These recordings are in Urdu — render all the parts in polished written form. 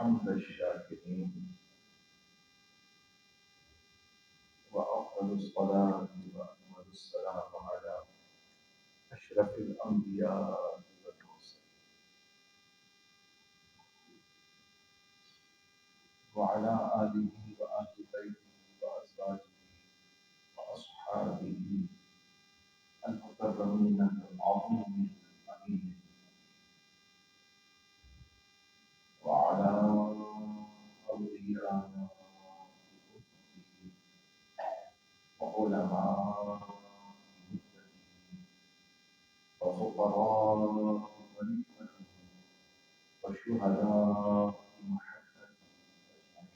حمد الشاكرين وأفضل الصلاة وأكمل السلام على أشرف الأنبياء والمرسلين وعلى آله وآل بيته وأزواجه وأصحابه المكرمين العظيم الأمين وعلى أولياء وعلماء وفقراء ونعمته وشهداء محبته أجمعين.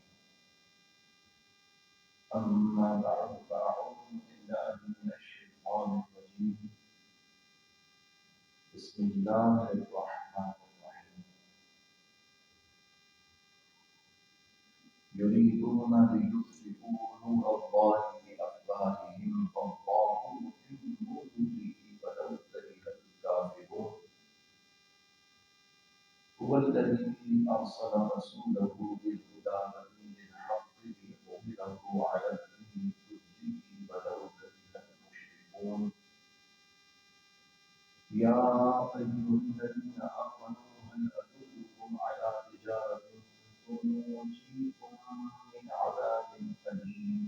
أما بعد فأعوذ بالله من الشيطان الرجيم. بسم الله الرحمن الرحيم. يريدون ليطفئوا نور الله بأفواههم والله متم نوره ولو كره الكافرون. هو الذي أرسل رسوله بالهدى ودين الحق ليظهره على الدين كله ولو كره المشركون. يا أيها الذين آمنوا هل أدلكم على تجارة تنجيكم من عذاب أليم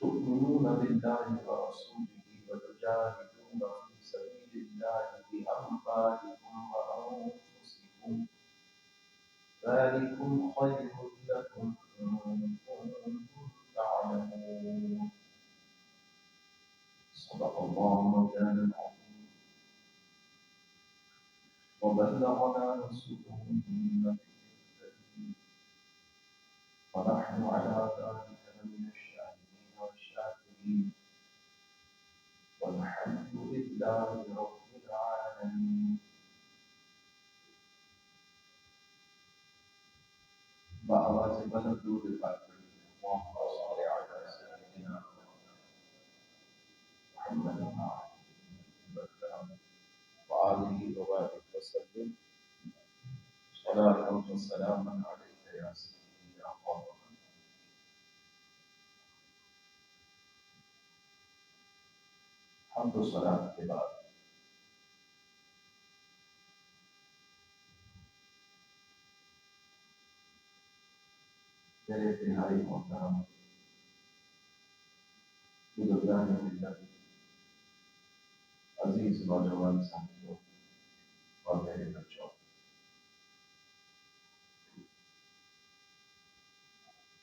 تؤمنون بالله ورسوله وتجاهدون في سبيل الله بأموالكم وأنفسكم ذلكم خير لكم إن كنتم تعلمون. صدق الله مولانا العظيم وبلغنا رسوله النبي الكريم ونحن على ذلك لمن الشاهدين والشاكرين والحمد لله رب العالمين. بآواز بلند درود پاک پڑھیے. اللهم صل على سيدنا محمد وآله وبارك وسلم صلاة وسلاما عليك يا سيدي يا خاتم النبيين. حمد و صلاة کے بعد میرے انتہائی محترم بزرگان ملت، عزیز نوجوان ساتھیوں اور میرے بچوں،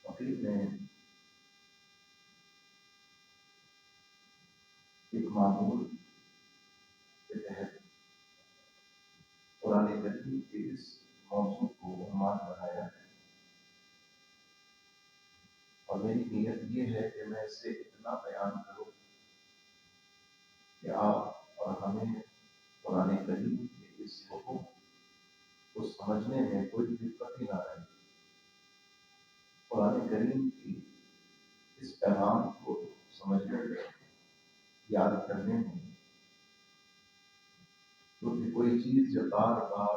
فقیر نے ایک معمول کے تحت قرآن کریم کے اس موضوع کو عنوان بنایا ہے، اور میری نیت یہ ہے کہ میں اس سے اتنا بیان کروں کہ آپ اور ہمیں قرآن کریم کے اس حکم کو سمجھنے میں کوئی دقت ہی نہ رہے، قرآن کریم کی اس پیغام کو سمجھنے میں، یاد کرنے میں، کیونکہ کوئی چیز جو بار بار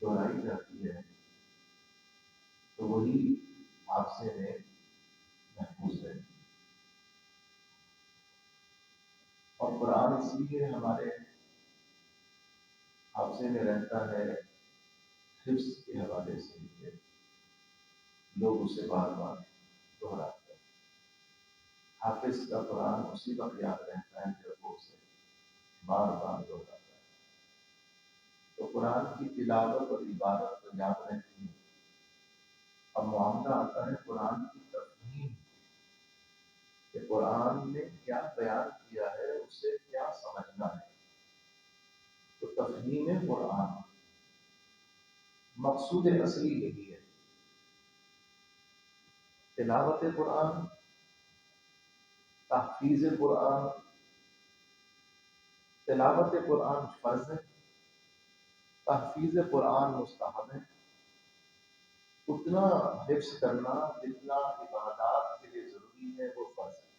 دہرائی جاتی ہے تو وہی حادثے میں محفوظ ہے. اور قرآن اس لیے ہمارے حافظے میں رہتا ہے حفظ کے حوالے سے کہ لوگ اسے بار بار دہراتے ہیں. حافظ کا قرآن اسی وقت یاد رہتا ہے جب وہ اسے بار بار دہراتا ہے. تو قرآن کی تلاوت اور عبادت تو یاد رہتی ہے. اب معاملہ آتا ہے قرآن کی تفہیم کہ قرآن نے کیا بیان کیا ہے، اسے کیا سمجھنا ہے. تو تفہیم قرآن مقصود اصلی یہی ہے. تلاوت قرآن، تحفیظ قرآن، تلاوت قرآن فرض ہے، تحفیظ قرآن مستحب ہے. اتنا حفظ کرنا جتنا عبادات کے لیے ضروری ہے وہ فرض ہے،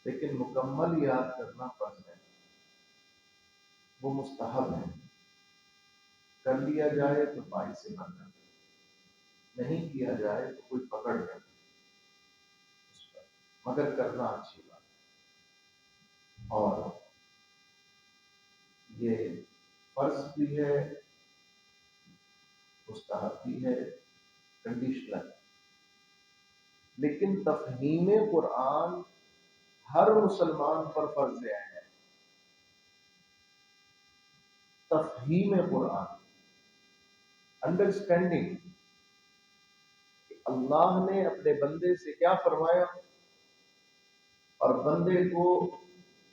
لیکن مکمل یاد کرنا فرض ہے، وہ مستحب ہے. کر لیا جائے تو باعث سے بننا، نہیں کیا جائے تو کوئی پکڑ نہیں اس پر، مگر کرنا اچھی بات ہے۔ اور یہ فرض بھی ہے، مستحب بھی ہے، کنڈیشنل، لیکن تفہیم قرآن ہر مسلمان پر فرض ہے۔ تفہیم قرآن، انڈرسٹینڈنگ کہ اللہ نے اپنے بندے سے کیا فرمایا اور بندے کو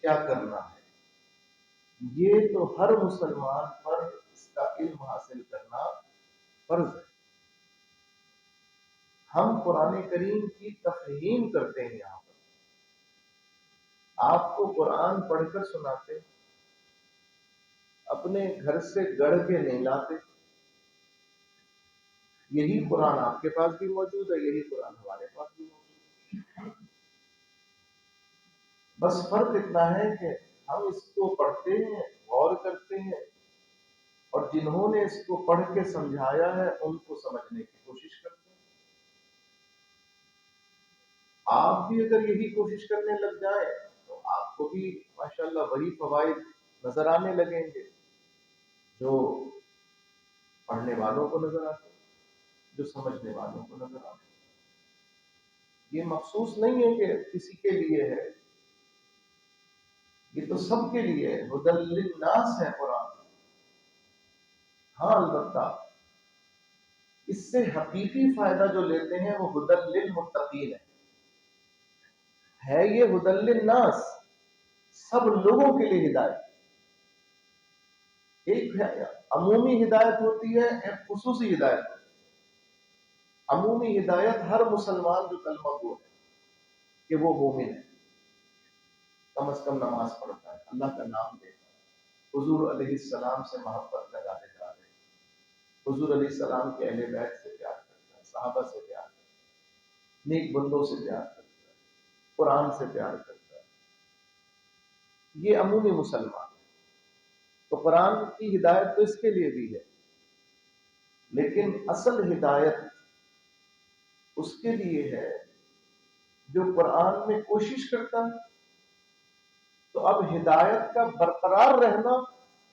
کیا کرنا ہے، یہ تو ہر مسلمان پر اس کا علم حاصل کرنا فرض ہے۔ ہم قرآن کریم کی تفہیم کرتے ہیں، یہاں پر آپ کو قرآن پڑھ کر سناتے، اپنے گھر سے گڑھ کے نہیں لاتے۔ یہی قرآن آپ کے پاس بھی موجود ہے، یہی قرآن ہمارے پاس بھی موجود ہے، بس فرق اتنا ہے کہ ہم اس کو پڑھتے ہیں، غور کرتے ہیں، اور جنہوں نے اس کو پڑھ کے سمجھایا ہے ان کو سمجھنے کی کوشش کرتے ہیں۔ آپ بھی اگر یہی کوشش کرنے لگ جائیں تو آپ کو بھی ماشاءاللہ وہی فوائد نظر آنے لگیں گے جو پڑھنے والوں کو نظر آتے ہیں، جو سمجھنے والوں کو نظر آتے ہیں۔ یہ مخصوص نہیں ہے کہ کسی کے لیے ہے، یہ تو سب کے لیے ہے، ہدی للناس ہے قرآن۔ ہاں البتہ اس سے حقیقی فائدہ جو لیتے ہیں وہ ہدی للمتقین ہے یہ ہدی للناس، سب لوگوں کے لیے ہدایت۔ ایک عمومی ہدایت ہوتی ہے، ایک خصوصی ہدایت ہوتی ہے۔ عمومی ہدایت ہر مسلمان جو کلمہ گو ہے کہ وہ مومن ہے، کم از کم نماز پڑھتا ہے، اللہ کا نام لیتا ہے، حضور علیہ السلام سے محبت لگانے جا رہے ہیں، حضور علیہ السلام کے اہل بیت سے پیار کرتا ہے، صحابہ سے پیار کرتا ہے، نیک بندوں سے پیار کرتا ہے، قرآن سے پیار کرتا ہے، یہ عمومی مسلمان ہے۔ تو قرآن کی ہدایت تو اس کے لیے بھی ہے، لیکن اصل ہدایت اس کے لیے ہے جو قرآن میں کوشش کرتا ہے۔ تو اب ہدایت کا برقرار رہنا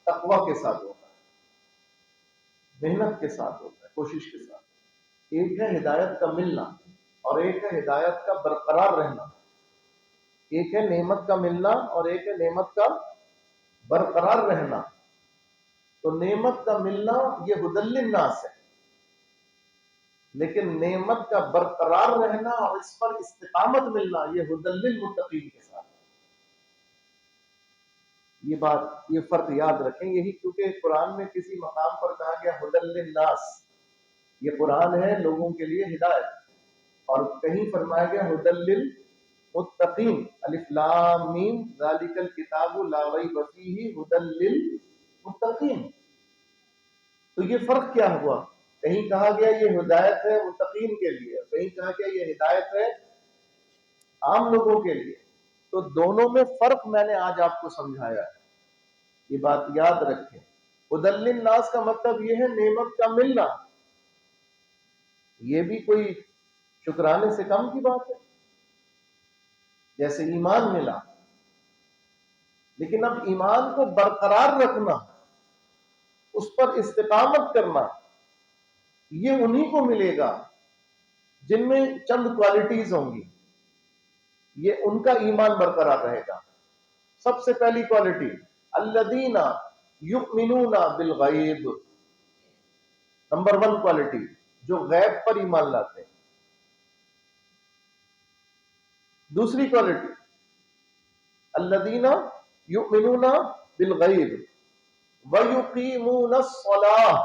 تقوی کے ساتھ ہوتا ہے، محنت کے ساتھ ہوتا ہے، کوشش کے ساتھ۔ ایک ہے ہدایت کا ملنا اور ایک ہے ہدایت کا برقرار رہنا۔ ایک ہے نعمت کا ملنا اور ایک ہے نعمت کا برقرار رہنا۔ تو نعمت کا ملنا یہ ہدی للناس ہے، لیکن نعمت کا برقرار رہنا اور اس پر استقامت ملنا یہ ہدی للمتقین کے ساتھ۔ یہ فرق یاد رکھیں، یہی کیونکہ قرآن میں کسی مقام پر کہا گیا ہدی للناس، یہ قرآن ہے لوگوں کے لیے ہدایت، اور کہیں فرمایا گیا ہدی للمتقین، الف لام میم ذالک الکتاب لا ریب فیہ ہدی للمتقین۔ تو یہ فرق کیا ہوا؟ کہیں کہا گیا یہ ہدایت ہے متقین کے لیے، کہیں کہا گیا یہ ہدایت ہے عام لوگوں کے لیے۔ تو دونوں میں فرق میں نے آج آپ کو سمجھایا ہے، یہ بات یاد رکھیں۔ ہدی للناس کا مطلب یہ ہے نعمت کا ملنا، یہ بھی کوئی شکرانے سے کم کی بات ہے، جیسے ایمان ملا، لیکن اب ایمان کو برقرار رکھنا، اس پر استقامت کرنا، یہ انہی کو ملے گا جن میں چند کوالٹیز ہوں گی، یہ ان کا ایمان برقرار رہے گا۔ سب سے پہلی کوالٹی الذین یؤمنون بالغیب، نمبر 1 کوالٹی جو غیب پر ایمان لاتے ہیں۔ دوسری کوالٹی الذین یؤمنون بالغیب ویقیمون الصلاۃ،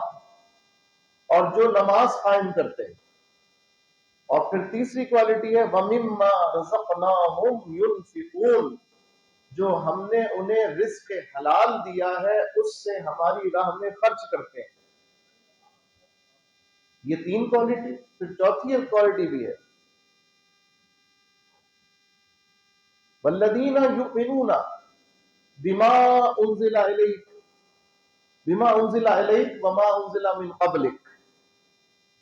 اور جو نماز قائم کرتے ہیں۔ اور پھر تیسری کوالٹی ہے وَمِمَّا رَزَقْنَاهُمْ يُنْفِقُونَ، جو ہم نے انہیں رزق حلال دیا ہے اس سے ہماری راہ میں خرچ کرتے ہیں۔ یہ 3 کوالٹی، پھر چوتھی ایک کوالٹی بھی ہے وَالَّذِينَ يُؤْمِنُونَ بِمَا أُنزِلَ إِلَيْكَ بما انزل الیک وما انزل من قبلک،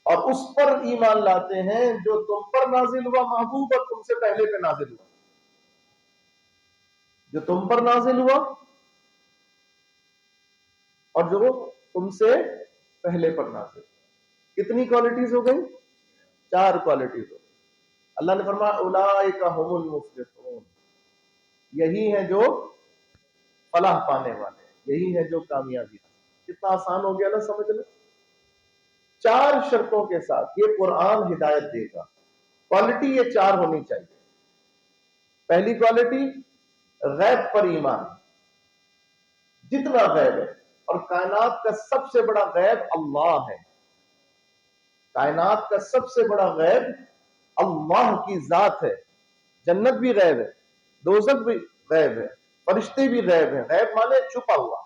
اور اس پر ایمان لاتے ہیں جو تم پر نازل ہوا محبوب اور تم سے پہلے پہ نازل ہوا، جو تم پر نازل ہوا اور جو تم سے پہلے پر نازل ہوا۔ کتنی کوالٹیز ہو گئی؟ 4 کوالٹیز ہو گئی۔ اللہ نے فرمایا اولئک هم المفلحون، یہی ہے جو فلاح پانے والے، یہی ہے جو کامیابی ہے۔ کتنا آسان ہو گیا نا سمجھنا؟ 4 شرطوں کے ساتھ یہ قرآن ہدایت دے گا۔ کوالٹی یہ 4 ہونی چاہیے۔ پہلی کوالٹی غیب پر ایمان، جتنا غیب ہے، اور کائنات کا سب سے بڑا غیب اللہ ہے۔ کائنات کا سب سے بڑا غیب اللہ کی ذات ہے۔ جنت بھی غیب ہے، دوزخ بھی غیب ہے، فرشتے بھی غیب ہیں۔ غیب مانے چھپا ہوا،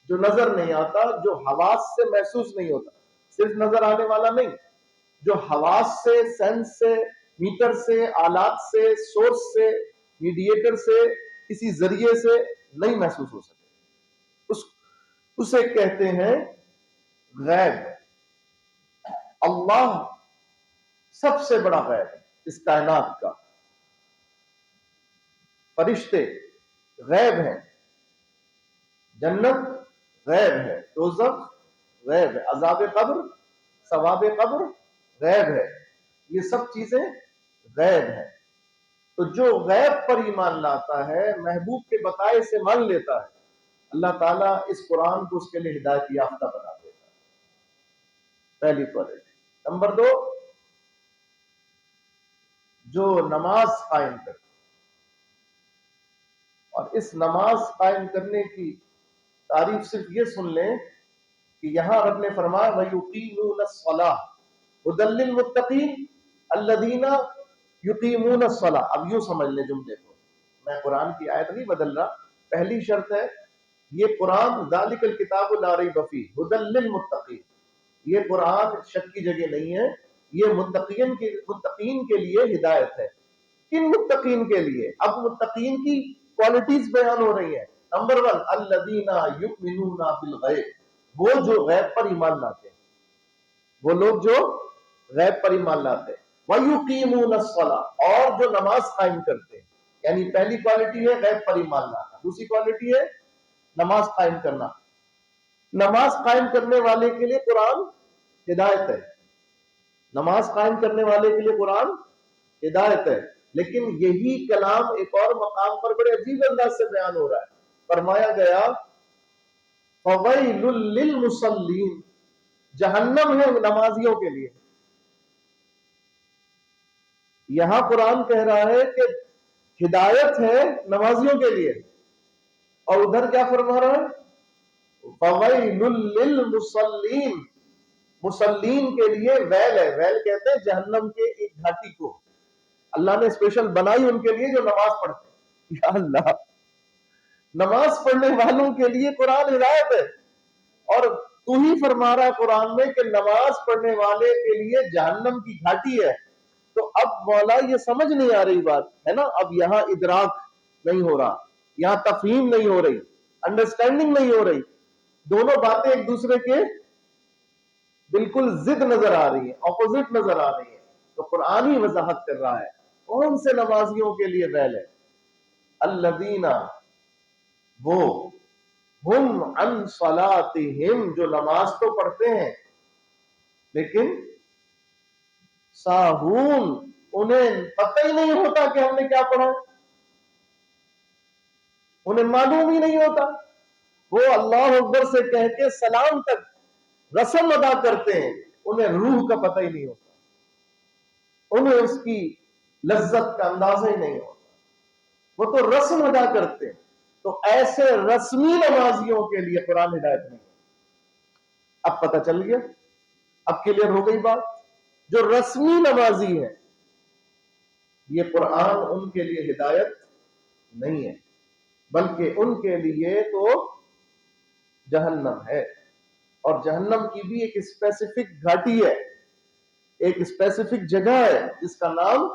جو نظر نہیں آتا، جو حواس سے محسوس نہیں ہوتا، صرف نظر آنے والا نہیں، جو حواس سے، سینس سے، میٹر سے، آلات سے، سورس سے، میڈیٹر سے، کسی ذریعے سے نہیں محسوس ہو سکتے، اسے کہتے ہیں غیب۔ اللہ سب سے بڑا غیب ہے اس کائنات کا۔ فرشتے غیب ہیں، جنت غیب ہے، دوزخ غیب ہے، عذاب قبر، ثواب قبر غیب ہے، یہ سب چیزیں غیب ہیں۔ تو جو غیب پر ایمان لاتا ہے، محبوب کے بتائے سے مان لیتا ہے، اللہ تعالیٰ اس قرآن کو اس کے لیے ہدایت یافتہ بنا دیتا ہے۔ پہلی کوالٹی۔ نمبر 2، جو نماز قائم کرتا، اور اس نماز قائم کرنے کی تعریف صرف یہ سن لیں کہ یہاں رب نے فرمایا وَيُقِيمُونَ الصَّلَاةَ هُدًى لِّلْمُتَّقِينَ الَّذِينَ يُقِيمُونَ الصَّلَاةَ۔ اب یوں سمجھ لیں جملے کو، میں قرآن کی آیت نہیں بدل رہا۔ پہلی شرط ہے یہ قرآن ذَلِكَ الْكِتَابُ لَا رَيْبَ فِيهِ هُدًى لِّلْمُتَّقِينَ، یہ قرآن شک کی جگہ نہیں ہے، یہ متقین کے لیے ہدایت ہے۔ کن متقین کے لیے؟ اب متقین کی کوالٹیز بیان ہو رہی ہیں۔ نمبر 1 الذین یؤمنون بالغیب، وہ جو غیب پر ایمان لاتے ہیں، وہ لوگ جو غیب پر ایمان لاتے ہیں۔ وَيُقِيمُونَ الصَّلَاةَ، اور جو نماز قائم کرتے ہیں۔ یعنی پہلی کوالٹی ہے غیب پر ایمان لانا، دوسری کوالٹی ہے نماز قائم کرنا۔ نماز قائم کرنے والے کے لیے قرآن ہدایت ہے، نماز قائم کرنے والے کے لیے قرآن ہدایت ہے، لیکن یہی کلام ایک اور مقام پر بڑے عجیب انداز سے بیان ہو رہا ہے۔ فرمایا گیا فَوَيْلٌ لِّلْمُصَلِّينَ، جہنم ہے نمازیوں کے لیے۔ یہاں قرآن کہہ رہا ہے کہ ہدایت ہے نمازیوں کے لیے، اور ادھر کیا فرما رہا ہے؟ فَوَيْلٌ لِّلْمُصَلِّينَ، مسلین کے لیے ویل ہے۔ ویل کہتے ہیں جہنم کے ایک گھاٹی کو، اللہ نے اسپیشل بنائی ان کے لیے جو نماز پڑھتے ہیں۔ یا اللہ، نماز پڑھنے والوں کے لیے قرآن ہدایت ہے، اور تو ہی فرما رہا ہے قرآن میں کہ نماز پڑھنے والے کے لیے جہنم کی گھاٹی ہے۔ تو اب مولا یہ سمجھ نہیں آ رہی بات ہے نا، اب یہاں ادراک نہیں ہو رہا، یہاں تفہیم نہیں ہو رہی، انڈرسٹینڈنگ نہیں ہو رہی، دونوں باتیں ایک دوسرے کے بالکل ضد نظر آ رہی ہے، اپوزٹ نظر آ رہی ہے۔ تو قرآن ہی وضاحت کر رہا ہے کون سے نمازیوں کے لیے ویل ہے۔ الذین، وہ، ہم عن صلاتہم، جو نماز تو پڑھتے ہیں لیکن ساہون، انہیں پتہ ہی نہیں ہوتا کہ ہم نے کیا پڑھا، انہیں معلوم ہی نہیں ہوتا۔ وہ اللہ اکبر سے کہہ کے سلام تک رسم ادا کرتے ہیں، انہیں روح کا پتہ ہی نہیں ہوتا، انہیں اس کی لذت کا اندازہ ہی نہیں ہوتا، وہ تو رسم ادا کرتے ہیں۔ تو ایسے رسمی نمازیوں کے لیے قرآن ہدایت نہیں ہے۔ اب پتہ چل گیا، اب کلیئر ہو گئی بات۔ جو رسمی نمازی ہے یہ قرآن ان کے لیے ہدایت نہیں ہے، بلکہ ان کے لیے تو جہنم ہے، اور جہنم کی بھی ایک اسپیسیفک گھاٹی ہے، ایک اسپیسیفک جگہ ہے جس کا نام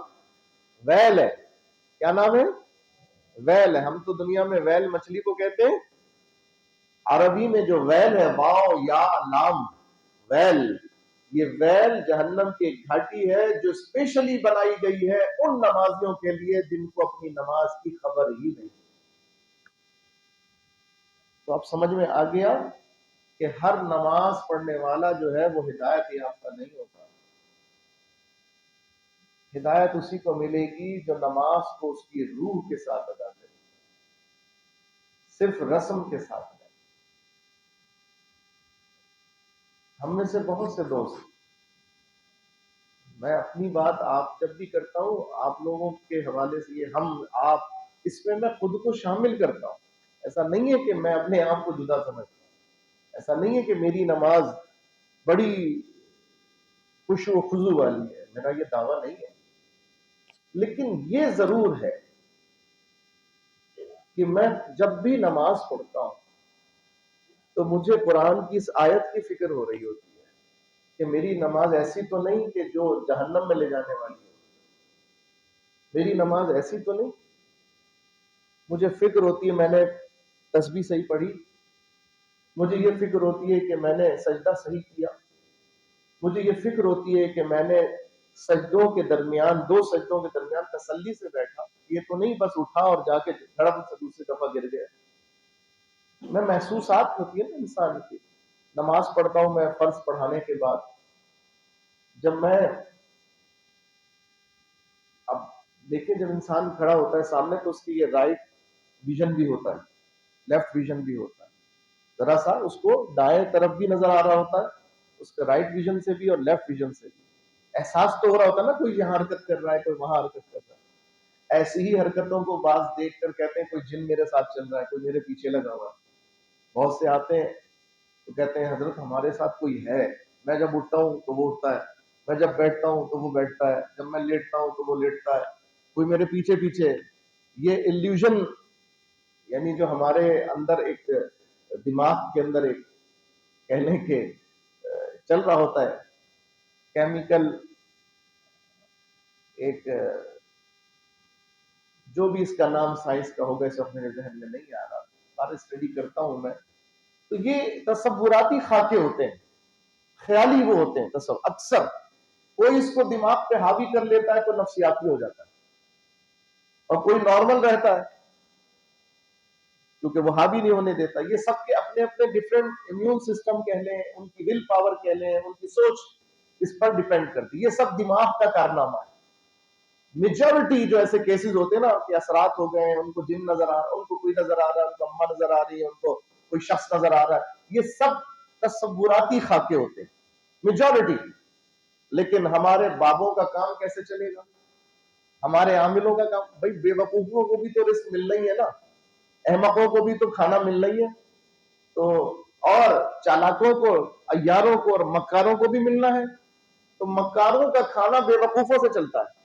ویل ہے۔ کیا نام ہے؟ ویل ہے۔ ہم تو دنیا میں ویل مچھلی کو کہتے ہیں عربی میں جو ویل ہے، واو یا لام ویل، یہ ویل جہنم کی ایک گھاٹی ہے جو اسپیشلی بنائی گئی ہے ان نمازیوں کے لیے جن کو اپنی نماز کی خبر ہی نہیں۔ تو اب سمجھ میں آ گیا کہ ہر نماز پڑھنے والا جو ہے وہ ہدایت یافتہ نہیں ہوتا۔ ہدایت اسی کو ملے گی جو نماز کو اس کی روح کے ساتھ ادا کرے، صرف رسم کے ساتھ نہیں۔ ہم میں سے بہت سے دوست، میں اپنی بات آپ جب بھی کرتا ہوں آپ لوگوں کے حوالے سے، یہ ہم آپ، اس میں خود کو شامل کرتا ہوں۔ ایسا نہیں ہے کہ میں اپنے آپ کو جدا سمجھتا ہوں، ایسا نہیں ہے کہ میری نماز بڑی خشوع و خضوع والی ہے، میرا یہ دعویٰ نہیں ہے، لیکن یہ ضرور ہے کہ میں جب بھی نماز پڑھتا ہوں تو مجھے قرآن کی اس آیت کی فکر ہو رہی ہوتی ہے کہ میری نماز ایسی تو نہیں کہ جو جہنم میں لے جانے والی ہے، میری نماز ایسی تو نہیں۔ مجھے فکر ہوتی ہے میں نے تسبیح صحیح پڑھی، مجھے یہ فکر ہوتی ہے کہ میں نے سجدہ صحیح کیا، مجھے یہ فکر ہوتی ہے کہ میں نے سجدوں کے درمیان، دو سجدوں کے درمیان تسلی سے بیٹھا، یہ تو نہیں بس اٹھا اور جا کے دھڑم سے دوسری دفعہ گر گیا۔ میں محسوسات ہوتی ہے نا انسان کی۔ نماز پڑھتا ہوں میں فرض پڑھانے کے بعد، جب میں، اب دیکھیں جب انسان کھڑا ہوتا ہے سامنے تو اس کی یہ رائٹ ویژن بھی ہوتا ہے، لیفٹ ویژن بھی ہوتا ہے، ذرا سا اس کو دائیں طرف بھی نظر آ رہا ہوتا ہے، اس کے رائٹ ویژن سے بھی اور لیفٹ ویژن سے بھی احساس تو ہو رہا ہوتا ہے نا، کوئی یہاں حرکت کر رہا ہے کوئی وہاں حرکت کر رہا ہے۔ ایسی ہی حرکتوں کو بعض دیکھ کر کہتے ہیں کوئی جن میرے ساتھ چل رہا ہے، کوئی میرے پیچھے لگا ہوا ہے۔ بہت سے آتے ہیں تو کہتے ہیں حضرت ہمارے ساتھ کوئی ہے، میں جب اٹھتا ہوں تو وہ اٹھتا ہے، میں جب بیٹھتا ہوں تو وہ بیٹھتا ہے، جب میں لیٹتا ہوں تو وہ لیٹتا ہے، کوئی میرے پیچھے پیچھے۔ یہ الوژن، یعنی جو ہمارے اندر ایک دماغ کے اندر ایک کہنے کے چل رہا ہوتا ہے کیمیکل، ایک جو بھی اس کا نام سائنس کا ہوگا اس وقت میرے ذہن میں نہیں آ رہا، سارے اسٹڈی کرتا ہوں میں، تو یہ تصوراتی خاکے ہوتے ہیں، خیالی وہ ہوتے ہیں تصور، اکثر کوئی اس کو دماغ پہ حاوی کر لیتا ہے تو نفسیاتی ہو جاتا ہے، اور کوئی نارمل رہتا ہے کیونکہ وہ حاوی نہیں ہونے دیتا۔ یہ سب کے اپنے اپنے ڈفرینٹ امیون سسٹم کہہ لیں، ان کی ول پاور کہہ لیں، ان کی سوچ اس پر ڈیپینڈ کرتی ہے، یہ سب دماغ کا کارنامہ ہے۔ میجورٹی جو ایسے کیسز ہوتے ہیں نا کہ اثرات ہو گئے ہیں، ان کو جن نظر آ رہا ہے، ان کو کوئی نظر آ رہا ہے، ان کو اماں نظر آ رہی ہے، ان کو کوئی شخص نظر آ رہا ہے، یہ سب تصوراتی خاکے ہوتے ہیں میجورٹی۔ لیکن ہمارے بابوں کا کام کیسے چلے گا، ہمارے عاملوں کا کام؟ بھائی بے وقوفوں کو بھی تو رزق ملنا ہی ہے نا، احمقوں کو بھی تو کھانا ملنا ہی ہے، تو اور چالاکوں کو، عیاروں کو اور مکاروں کو بھی ملنا ہے، تو مکاروں کا کھانا بے وقوفوں سے چلتا ہے۔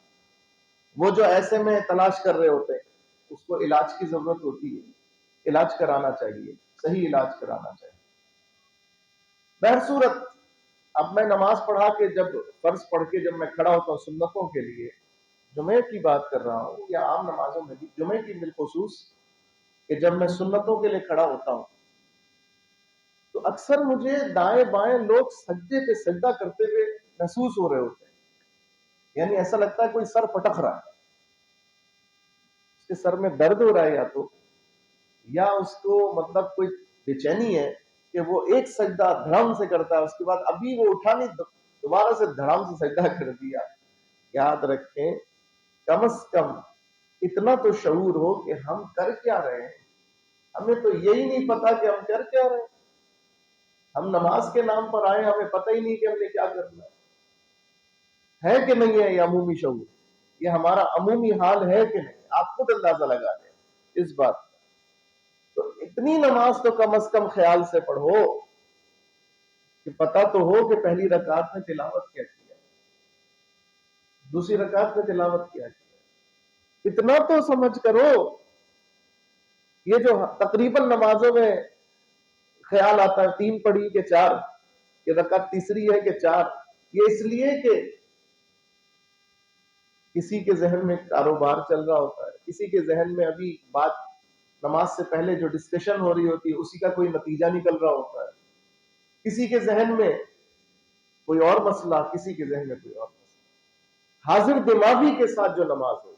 وہ جو ایسے میں تلاش کر رہے ہوتے ہیں اس کو علاج کی ضرورت ہوتی ہے، علاج کرانا چاہیے، صحیح علاج کرانا چاہیے۔ بہرصورت اب میں نماز پڑھا کے جب فرض پڑھ کے جب میں کھڑا ہوتا ہوں سنتوں کے لیے، جمعے کی بات کر رہا ہوں یا عام نمازوں میں بھی، جمعے کی بالخصوص، کہ جب میں سنتوں کے لیے کھڑا ہوتا ہوں تو اکثر مجھے دائیں بائیں لوگ سجدے پہ سجدہ کرتے ہوئے محسوس ہو رہے ہوتے ہیں، یعنی ایسا لگتا ہے کوئی سر پٹک رہا ہے، اس کے سر میں درد ہو رہا ہے، یا اس کو مطلب کوئی بے چینی ہے کہ وہ ایک سجدہ دھڑام سے کرتا ہے، اس کے بعد ابھی وہ اٹھا نہیں، دوبارہ سے دھڑام سے سجدہ کر دیا۔ یاد رکھیں کم از کم اتنا تو شعور ہو کہ ہم کر کیا رہے ہیں، ہمیں تو یہی نہیں پتا کہ ہم کر کیا رہے ہیں، ہم نماز کے نام پر آئے، ہمیں پتہ ہی نہیں کہ ہم نے کیا کرنا ہے کہ نہیں ہے یہ عمومی شعور، یہ ہمارا عمومی حال ہے کہ نہیں، آپ خود اندازہ لگا لیں اس بات کا۔ تو اتنی نماز تو کم از کم خیال سے پڑھو کہ پتہ تو ہو کہ پہلی رکعت میں تلاوت کیا کیا، دوسری رکعت میں تلاوت کیا کیا، اتنا تو سمجھ کرو۔ یہ جو تقریباً نمازوں میں خیال آتا ہے 3 پڑھی کہ 4، کہ رکعت تیسری ہے کہ 4، یہ اس لیے کہ کسی کے ذہن میں کاروبار چل رہا ہوتا ہے، کسی کے ذہن میں ابھی بات نماز سے پہلے جو ڈسکشن ہو رہی ہوتی ہے اسی کا کوئی نتیجہ نکل رہا ہوتا ہے. کسی کے ذہن میں کوئی اور مسئلہ، کسی کے ذہن میں کوئی اور مسئلہ. حاضر دماغی کے ساتھ جو نماز ہو،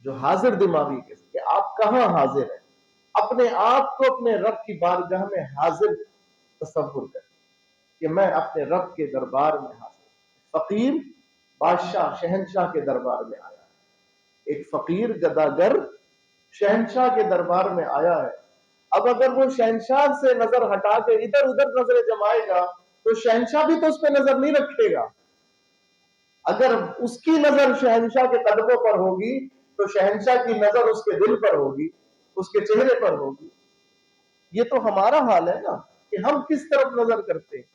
جو حاضر دماغی کے ساتھ، کہ آپ کہاں حاضر ہیں، اپنے آپ کو اپنے رب کی بارگاہ میں حاضر تصور کریں کہ میں اپنے رب کے دربار میں حاضر. فقیر بادشاہ شہنشاہ کے دربار میں آیا ہے، ایک فقیر گداگر شہنشاہ کے دربار میں آیا ہے. اب اگر وہ شہنشاہ سے نظر ہٹا کے ادھر ادھر نظریں جمائے گا تو شہنشاہ بھی تو اس پہ نظر نہیں رکھے گا. اگر اس کی نظر شہنشاہ کے قدموں پر ہوگی تو شہنشاہ کی نظر اس کے دل پر ہوگی، اس کے چہرے پر ہوگی. یہ تو ہمارا حال ہے نا کہ ہم کس طرف نظر کرتے ہیں.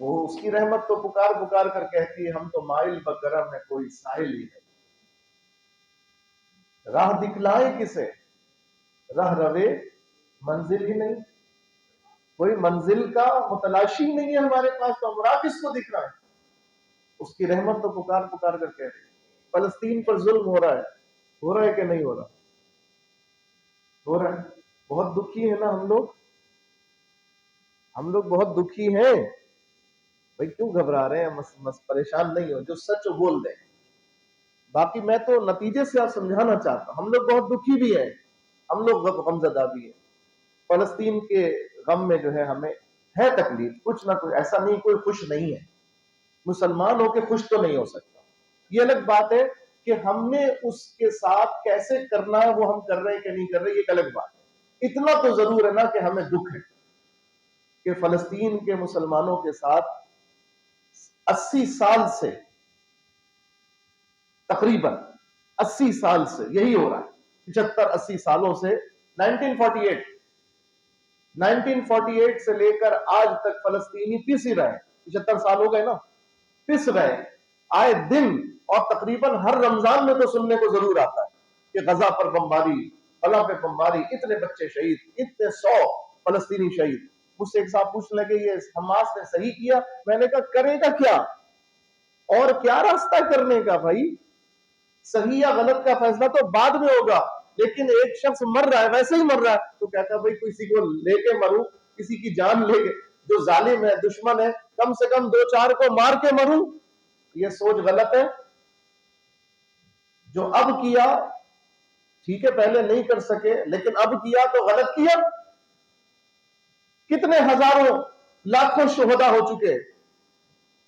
وہ اس کی رحمت تو پکار پکار کر کہتی ہے ہم تو مائل بکرم ہے کوئی سائل ہی ہے. راہ دکھلائے کسے، راہ روے منزل ہی نہیں. کوئی منزل کا متلاشی نہیں ہے ہمارے پاس، تو ہم راہ کس کو دکھ رہا ہے. اس کی رحمت تو پکار پکار کر کہہ رہی ہے. فلسطین پر ظلم ہو رہا ہے کہ نہیں ہو رہا؟ ہو رہا ہے. بہت دکھی ہے نا ہم لوگ بہت دکھی ہیں. بھائی کیوں گھبرا رہے ہیں؟ پریشان نہیں ہو، جو سچ وہ بول دیں. باقی میں تو نتیجے سے آپ سمجھانا چاہتا ہوں، ہم لوگ بہت دکھی بھی ہیں، ہم لوگ غمزدہ بھی ہیں. فلسطین کے غم میں جو ہے ہمیں ہے تکلیف، کچھ نہ کچھ، ایسا نہیں کوئی خوش نہیں ہے. مسلمان ہو کے خوش تو نہیں ہو سکتا. یہ الگ بات ہے کہ ہم نے اس کے ساتھ کیسے کرنا ہے وہ ہم کر رہے ہیں کہ نہیں کر رہے، یہ ایک الگ بات ہے. اتنا تو ضرور ہے نا کہ ہمیں دکھ ہے کہ فلسطین کے مسلمانوں کے ساتھ 80 سال سے، تقریباً 80 سال سے یہی ہو رہا ہے. 75-80 سالوں سے 1948 سے لے کر آج تک فلسطینی پس ہی رہے. 75 سال ہو گئے نا، پس رہے آئے دن. اور تقریباً ہر رمضان میں تو سننے کو ضرور آتا ہے کہ غزہ پر بمباری، فلاں پہ بمباری، اتنے بچے شہید، اتنے 100 فلسطینی شہید. مجھ سے ایک صاحب پوچھنے لگے یہ حماس نے صحیح کیا؟ میں نے کہا کرے گا کیا، اور کیا راستہ کرنے کا بھائی. صحیح یا غلط کا فیصلہ تو بعد میں ہوگا، لیکن ایک شخص مر رہا ہے، ویسے ہی مر رہا ہے تو کہتا ہے بھائی کسی کو لے کے مروں، کسی کی جان لے کے، جو ظالم ہے دشمن ہے کم سے کم 2-4 کو مار کے مروں. یہ سوچ غلط ہے. جو اب کیا ٹھیک ہے، پہلے نہیں کر سکے لیکن اب کیا تو غلط کیا. کتنے ہزاروں لاکھوں شہدا ہو چکے،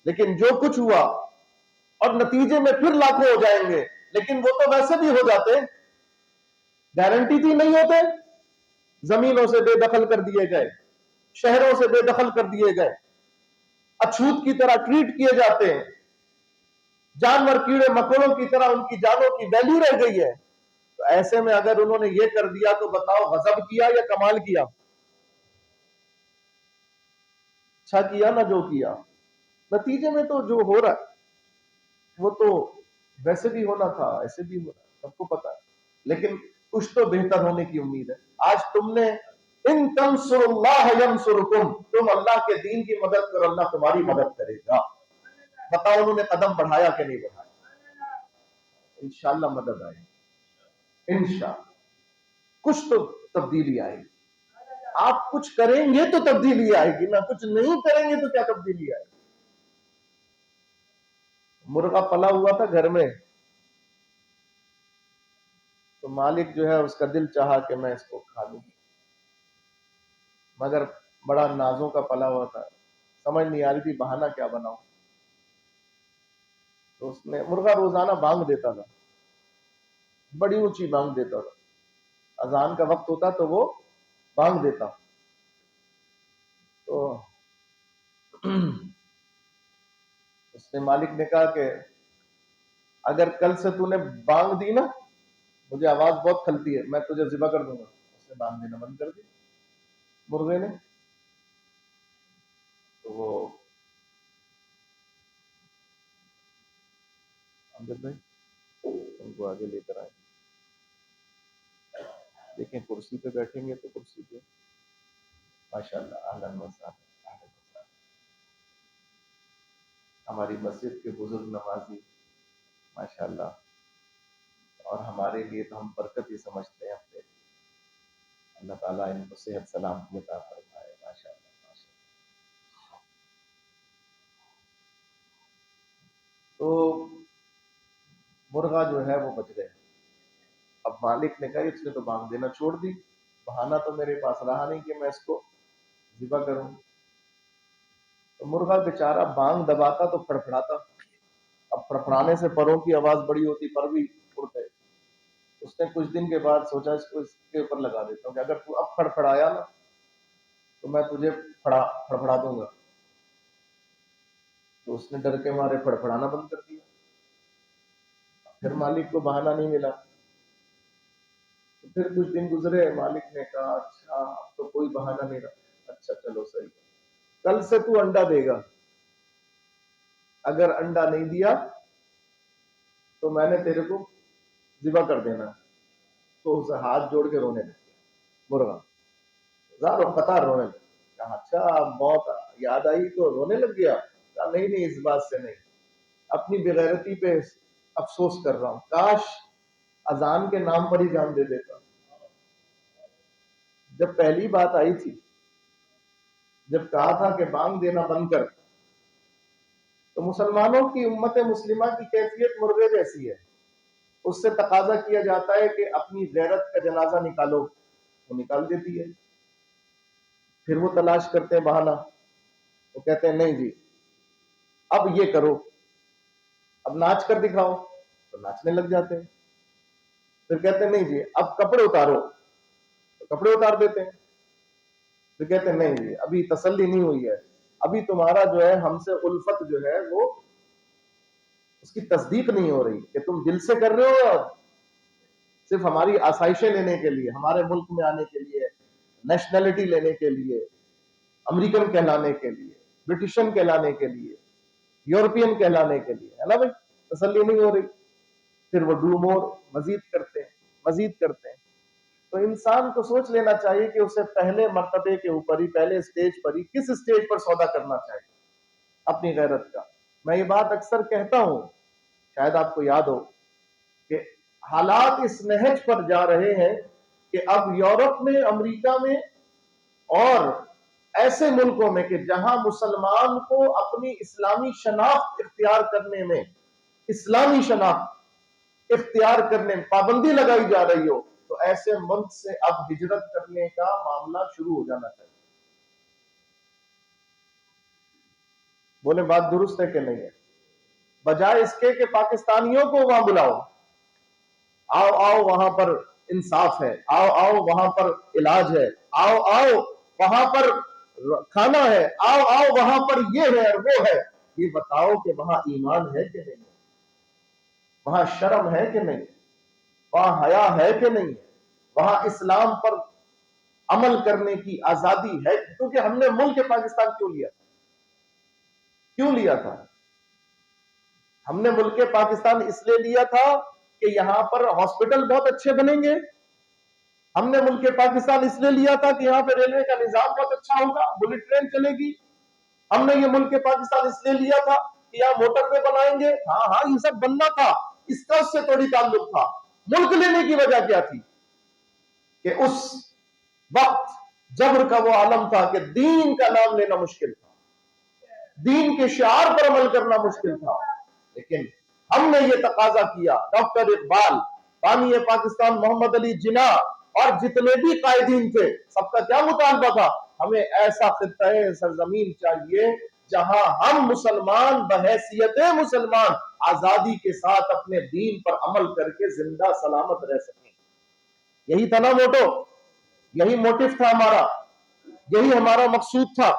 لیکن جو کچھ ہوا، اور نتیجے میں پھر لاکھوں ہو جائیں گے، لیکن وہ تو ویسے بھی ہو جاتے، گارنٹی تھی نہیں ہوتے. زمینوں سے بے دخل کر دیے گئے، شہروں سے بے دخل کر دیے گئے، اچھوت کی طرح ٹریٹ کیے جاتے ہیں، جانور کیڑے مکوڑوں کی طرح ان کی جانوں کی ویلیو رہ گئی ہے. تو ایسے میں اگر انہوں نے یہ کر دیا تو بتاؤ غضب کیا یا کمال کیا؟ اچھا کیا نا جو کیا. نتیجے میں تو جو ہو رہا ہے وہ تو ویسے بھی ہونا تھا، ایسے بھی ہو رہا ہے، سب کو پتا ہے. لیکن کچھ تو بہتر ہونے کی امید ہے. آج تم نے ان تنصر اللہ ینصرکم، تم اللہ کے دین کی مدد کرو، اللہ تمہاری مدد کرے گا. بتاؤ انہوں نے قدم بڑھایا کہ نہیں بڑھایا؟ انشاءاللہ مدد آئے گی، انشاءاللہ کچھ تو تبدیلی آئے گی. آپ کچھ کریں گے تو تبدیلی آئے گی نا، کچھ نہیں کریں گے تو کیا تبدیلی آئے گی. مرغا پلا ہوا تھا گھر میں، تو مالک جو ہے اس کا دل چاہا کہ میں اس کو کھا لوں، مگر بڑا نازوں کا پلا ہوا تھا، سمجھ نہیں آ رہی تھی بہانہ کیا بناؤں. تو اس نے مرغا روزانہ بانگ دیتا تھا، بڑی اونچی بانگ دیتا تھا. اذان کا وقت ہوتا تو وہ بانگ دیتا. تو اس نے مالک نے کہا کہ اگر کل سے تو نے بانگ دی نا، مجھے آواز بہت کھلتی ہے، میں تجھے ذبح کر دوں گا. اس نے بانگ دینا بند کر دی مرغے نے. تو وہ امجد بھائی ان کو آگے لے کر آئے، دیکھیں کرسی پہ بیٹھیں گے تو کرسی پہ ماشاءاللہ اہلاً وسہلاً اہلاً وسہلاً. ہماری مسجد کے بزرگ نمازی ماشاءاللہ اور ہمارے لیے تو ہم برکت ہی سمجھتے ہیں اپنے. اللہ تعالیٰ ان کو صحت سلامتی عطا فرمائے. ماشاء اللہ ماشاء اللہ. تو مرغا جو ہے وہ بچ گئے. اب مالک نے کہا اس نے تو بانگ دینا چھوڑ دی, بہانہ تو میرے پاس رہا نہیں کہ میں اس کو ذبح کروں. تو مرغا بیچارہ بانگ دباتا تو پھڑپھڑاتا. اب پھڑپھڑانے سے پروں کی آواز بڑی ہوتی, پر بھی اڑتے. اس نے کچھ دن کے بعد سوچا اس کو اس کے اوپر لگا دیتا ہوں کہ اگر تو اب پھڑپھڑایا نا تو میں تجھے پھڑپھڑا دوں گا. تو اس نے ڈر کے مارے پھڑپھڑانا بند کر دیا. پھر مالک کو بہانہ نہیں ملا. تو پھر کچھ دن گزرے, مالک نے کہا اچھا اب تو کوئی بہانہ نہیں رہا. اچھا چلو صحیح, کل سے تو انڈا دے گا, اگر انڈا نہیں دیا تو میں نے تیرے کو ذبح کر دینا. تو اسے ہاتھ جوڑ کے رونے لگا مرغا, زار و قطار رونے لگا. کہا اچھا موت یاد آئی تو رونے لگ گیا. کہا نہیں اس بات سے نہیں, اپنی بغیرتی پہ افسوس کر رہا ہوں, کاش اذان کے نام پر ہی جان دے دیتا. جب پہلی بات آئی تھی, جب کہا تھا کہ بانگ دینا بند کر, تو مسلمانوں کی امت مسلمہ کی کیفیت مرغے جیسی ہے. اس سے تقاضا کیا جاتا ہے کہ اپنی غیرت کا جنازہ نکالو, وہ نکال دیتی ہے. پھر وہ تلاش کرتے ہیں بہانہ, وہ کہتے ہیں نہیں جی اب یہ کرو, اب ناچ کر دکھاؤ, تو ناچنے لگ جاتے ہیں. پھر کہتے ہیں نہیں جی اب کپڑے اتارو, تو کپڑے اتار دیتے ہیں. پھر کہتے ہیں نہیں جی ابھی تسلی نہیں ہوئی ہے, ابھی تمہارا جو ہے ہم سے الفت جو ہے وہ اس کی تصدیق نہیں ہو رہی کہ تم دل سے کر رہے ہو یا صرف ہماری آسائشیں لینے کے لیے, ہمارے ملک میں آنے کے لیے, نیشنلٹی لینے کے لیے, امریکن کہلانے کے لیے, برٹشن کہلانے کے لیے, یورپین کہلانے کے لیے, ہے نا بھائی, تسلی نہیں ہو رہی. پھر وہ ڈو مور, مزید کرتے ہیں مزید کرتے ہیں. تو انسان کو سوچ لینا چاہیے کہ اسے پہلے مرتبے کے اوپر ہی, پہلے سٹیج پر ہی, کس سٹیج پر سودا کرنا چاہیے اپنی غیرت کا. میں یہ بات اکثر کہتا ہوں, شاید آپ کو یاد ہو کہ حالات اس نہج پر جا رہے ہیں کہ اب یورپ میں, امریکہ میں اور ایسے ملکوں میں کہ جہاں مسلمان کو اپنی اسلامی شناخت اختیار کرنے میں, اسلامی شناخت اختیار کرنے میں پابندی لگائی جا رہی ہو, تو ایسے ملک سے اب ہجرت کرنے کا معاملہ شروع ہو جانا چاہیے. بولے بات درست ہے کہ نہیں ہے؟ بجائے اس کے کہ پاکستانیوں کو وہاں بلاؤ, آؤ آؤ وہاں پر انصاف ہے, آؤ آؤ وہاں پر علاج ہے, آؤ آؤ وہاں پر کھانا ہے, آؤ آؤ وہاں پر یہ ہے اور وہ ہے. یہ بتاؤ کہ وہاں ایمان ہے کہ نہیں, وہاں شرم ہے کہ نہیں, وہاں حیا ہے کہ نہیں, وہاں اسلام پر عمل کرنے کی آزادی ہے. کیونکہ ہم نے ملک پاکستان کیوں لیا تھا, کیوں لیا تھا؟ ہم نے ملک پاکستان اس لیے لیا تھا کہ یہاں پر ہاسپٹل بہت اچھے بنیں گے. ہم نے ملک پاکستان اس لیے لیا تھا کہ یہاں پہ ریلوے کا نظام بہت اچھا ہوگا, بلٹ ٹرین چلے گی. ہم نے یہ ملک پاکستان اس لیے لیا تھا کہ یہاں موٹر وے بنائیں گے. ہاں یہ سب بننا تھا, اس کا اس سے تھوڑی تعلق تھا. ملک لینے کی وجہ کیا تھی کہ اس وقت جبر کا وہ عالم تھا کہ دین کا نام لینا مشکل تھا, دین کے شعار پر عمل کرنا مشکل تھا. لیکن ہم نے یہ تقاضا کیا, ڈاکٹر اقبال, بانی پاکستان محمد علی جناح اور جتنے بھی قائدین تھے, سب کا کیا مطالبہ تھا؟ ہمیں ایسا خطہ سرزمین چاہیے جہاں ہم مسلمان بحیثیت مسلمان آزادی کے ساتھ اپنے دین پر عمل کر کے زندہ سلامت رہ سکیں. یہی تھا نا موٹو, یہی موٹیو تھا ہمارا, یہی ہمارا مقصود تھا.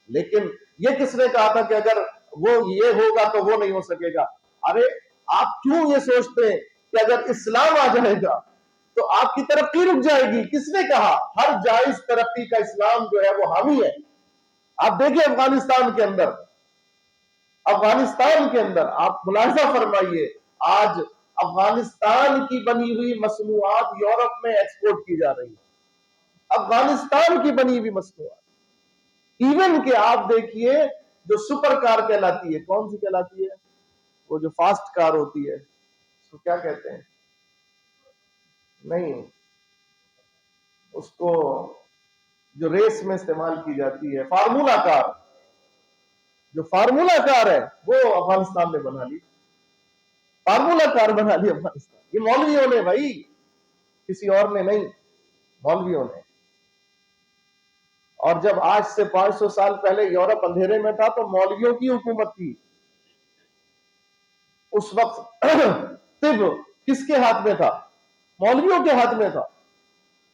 لیکن یہ کس نے کہا تھا کہ اگر وہ یہ ہوگا تو وہ نہیں ہو سکے گا؟ ارے آپ کیوں یہ سوچتے ہیں کہ اگر اسلام آ جائے گا تو آپ کی ترقی رک جائے گی؟ کس نے کہا؟ ہر جائز ترقی کا اسلام جو ہے وہ حامی ہے. آپ دیکھیں افغانستان کے اندر آپ ملاحظہ فرمائیے, آج افغانستان کی بنی ہوئی مصنوعات یورپ میں ایکسپورٹ کی جا رہی ہے, افغانستان کی بنی ہوئی مصنوعات. ایون کہ آپ دیکھیے جو سپر کار کہلاتی ہے, کون سی کہلاتی ہے؟ وہ جو فاسٹ کار ہوتی ہے, اس کو کیا کہتے ہیں؟ نہیں، اس کو جو ریس میں استعمال کی جاتی ہے، فارمولا کار، جو فارمولا کار ہے وہ افغانستان نے بنا لی، فارمولا کار بنا لی افغانستان. یہ مولویوں نے بھائی، کسی اور نے نہیں، مولویوں نے. اور جب آج سے 500 سال پہلے یورپ اندھیرے میں تھا تو مولویوں کی حکومت تھی. اس وقت طب کس کے ہاتھ میں تھا؟ مولویوں کے ہاتھ میں تھا.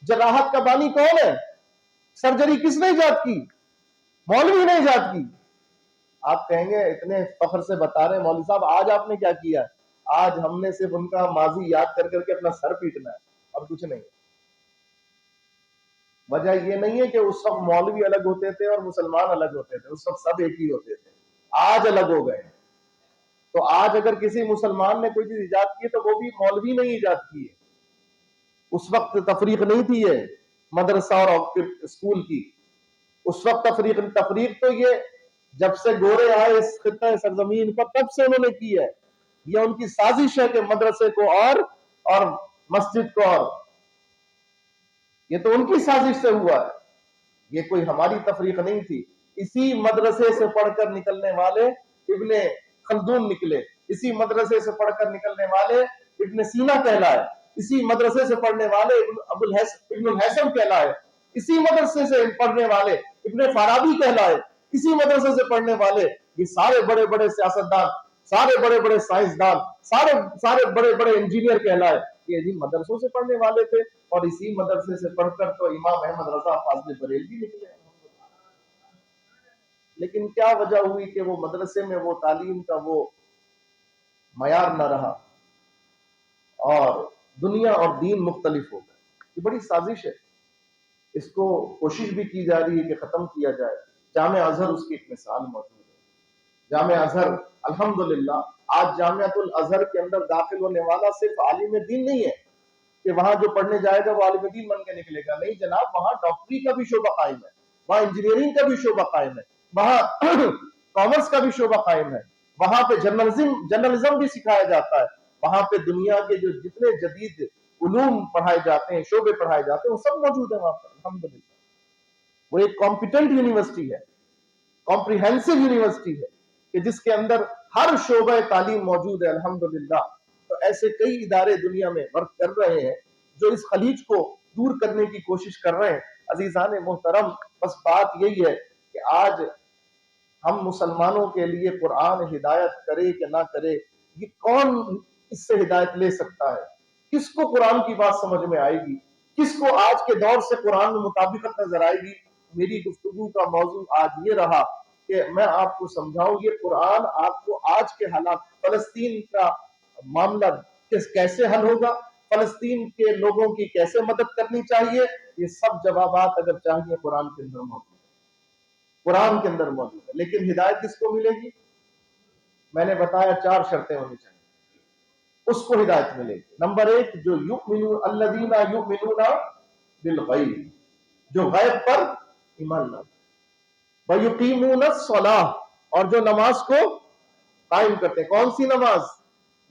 جراحت کا بانی کون ہے؟ سرجری کس نے ایجاد کی؟ مولوی نے ایجاد کی. آپ کہیں گے اتنے فخر سے بتا رہے ہیں مولوی صاحب، آج آپ نے کیا کیا؟ آج ہم نے صرف ان کا ماضی یاد کر کر کے اپنا سر پیٹنا ہے، اب کچھ نہیں. وجہ یہ نہیں ہے کہ اس وقت مولوی الگ ہوتے تھے اور مسلمان الگ ہوتے تھے، اس وقت سب ایک ہی ہوتے تھے. آج الگ ہو گئے. تو آج اگر کسی مسلمان نے کوئی چیز ایجاد کی تو وہ بھی مولوی نے ایجاد کی ہے. اس وقت تفریق نہیں تھی یہ مدرسہ اور اسکول کی. اس وقت تفریق تو یہ جب سے گورے آئے اس خطہ سرزمین پر تب سے انہوں نے کی ہے. یہ ان کی سازش ہے کہ مدرسے کو اور مسجد کو اور. یہ تو ان کی سازش سے ہوا ہے، یہ کوئی ہماری تفریق نہیں تھی. اسی مدرسے سے پڑھ کر نکلنے والے ابن خلدون نکلے، اسی مدرسے سے پڑھ کر نکلنے والے ابن سینا کہلائے، اسی مدرسے سے پڑھنے والے ابن الحسن کہلائے، اسی مدرسے سے پڑھنے والے ابن فارابی کہلائے، اسی مدرسے سے پڑھنے والے یہ سارے بڑے بڑے سیاستدان، سارے بڑے بڑے سائنسدان، سارے بڑے بڑے انجینئر کہلائے. یہ جن مدرسوں سے پڑھنے والے تھے، اور اسی مدرسے سے پڑھ کر تو امام احمد رضا فاضل بریلوی نکلے. لیکن کیا وجہ ہوئی کہ وہ مدرسے میں وہ تعلیم کا وہ معیار نہ رہا اور دنیا اور دین مختلف ہو گئے. یہ بڑی سازش ہے، اس کو کوشش بھی کی جا رہی ہے کہ ختم کیا جائے. جامعہ ازہر اس کی ایک مثال موجود ہے. جامعہ ازہر الحمدللہ آج جامعۃ الازہر کے اندر داخل ہونے والا صرف عالم دین نہیں ہے کہ وہاں جو پڑھنے جائے گا وہ عالم دین بن کے نکلے گا. نہیں جناب، وہاں ڈاکٹری کا بھی شعبہ قائم ہے، وہاں انجینئرنگ کا بھی شعبہ قائم ہے، وہاں کامرس کا بھی شعبہ قائم ہے، وہاں پہ جرنلزم بھی سکھایا جاتا ہے. وہاں پہ دنیا کے جو جتنے جدید علوم پڑھائے جاتے ہیں، شعبے پڑھائے جاتے ہیں، وہ سب موجود ہیں وہاں پر الحمدللہ. وہ ایک کمپیٹنٹ یونیورسٹی ہے، کمپریہنسو یونیورسٹی ہے کہ جس کے اندر ہر شعبہ تعلیم موجود ہے الحمدللہ. تو ایسے کئی ادارے دنیا میں ورک کر رہے ہیں جو اس خلیج کو دور کرنے کی کوشش کر رہے ہیں. عزیزان محترم، بس بات یہی ہے کہ آج ہم مسلمانوں کے لیے قرآن ہدایت کرے کہ نہ کرے، یہ کون اس سے ہدایت لے سکتا ہے؟ کس کو قرآن کی بات سمجھ میں آئے گی؟ کس کو آج کے دور سے قرآن میں مطابقت نظر آئے گی؟ میری گفتگو کا موضوع آج یہ رہا کہ میں آپ کو سمجھاؤں یہ قرآن آپ کو آج کے حالات، فلسطین کا معاملہ کیسے حل ہوگا، فلسطین کے لوگوں کی کیسے مدد کرنی چاہیے، یہ سب جوابات اگر چاہیے قرآن کے اندر موجود ہے، قرآن کے اندر موجود ہے. لیکن ہدایت کس کو ملے گی؟ میں نے بتایا 4 شرطیں ہونی چاہیے، اس کو ہدایت ملے گی. نمبر 1، جو یؤمنون الذین یؤمنون بالغیب، جو غیب پر ایمان لاتے، وَيُقِيمُونَ الصَّلَاةَ، اور جو نماز کو قائم کرتے ہیں. کون سی نماز؟